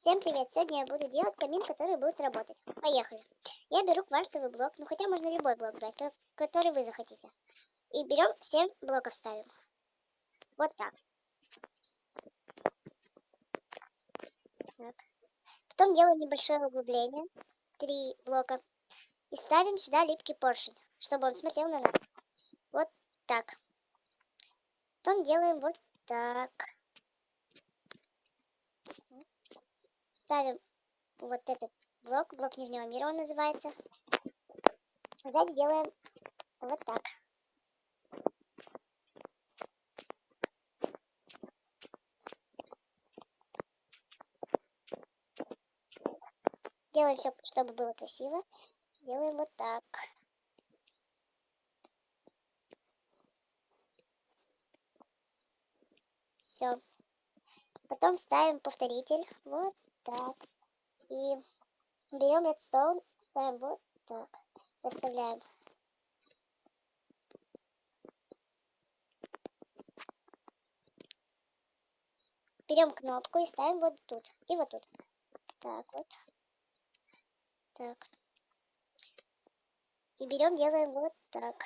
Всем привет! Сегодня я буду делать камин, который будет работать. Поехали! Я беру кварцевый блок, ну хотя можно любой блок брать, который вы захотите. И берем 7 блоков ставим. Вот так. Потом делаем небольшое углубление, 3 блока. И ставим сюда липкий поршень, чтобы он смотрел на нас. Вот так. Потом делаем вот так. Ставим вот этот блок нижнего мира он называется. Сзади делаем вот так. Делаем все, чтобы было красиво. Делаем вот так. Все. Потом ставим повторитель. Вот так. И берем редстоун, ставим вот так. Расставляем. Берем кнопку и ставим вот тут. И вот тут. Так вот. Так. И берем, делаем вот так.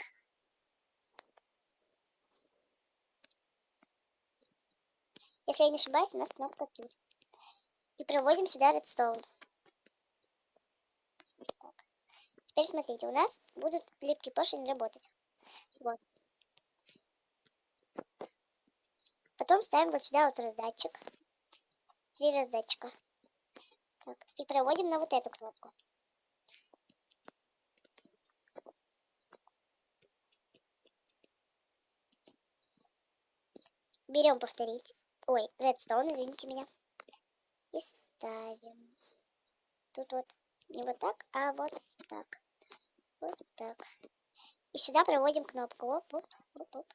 Если я не ошибаюсь, у нас кнопка тут. И проводим сюда редстоун. Так. Теперь смотрите, у нас будут липкий поршень работать. Вот. Потом ставим вот сюда вот раздатчик. 3 раздатчика. Так. И проводим на вот эту кнопку. Берем повторить. Ой, редстоун, извините меня. И ставим. Тут вот не вот так, а вот так. Вот так. И сюда проводим кнопку. Оп, оп, оп, оп.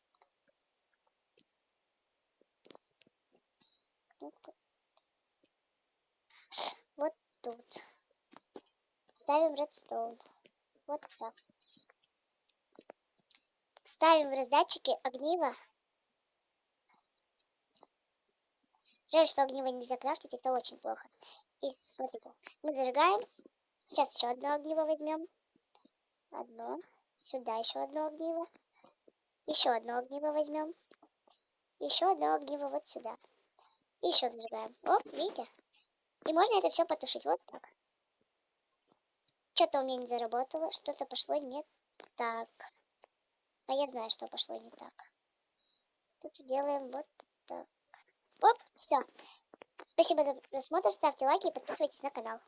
Кнопку. Вот тут. Ставим редстоун. Вот так. Ставим в раздатчики огниво. Жаль, что огниво нельзя крафтить, это очень плохо. И смотрите, мы зажигаем. Сейчас еще одно огниво возьмем. Одно. Сюда еще одно огниво. Еще одно огниво возьмем. Еще одно огниво вот сюда. И еще зажигаем. Оп, видите? И можно это все потушить вот так. Что-то у меня не заработало, что-то пошло не так. А я знаю, что пошло не так. Тут делаем вот так. Оп, все. Спасибо за просмотр, ставьте лайки и подписывайтесь на канал.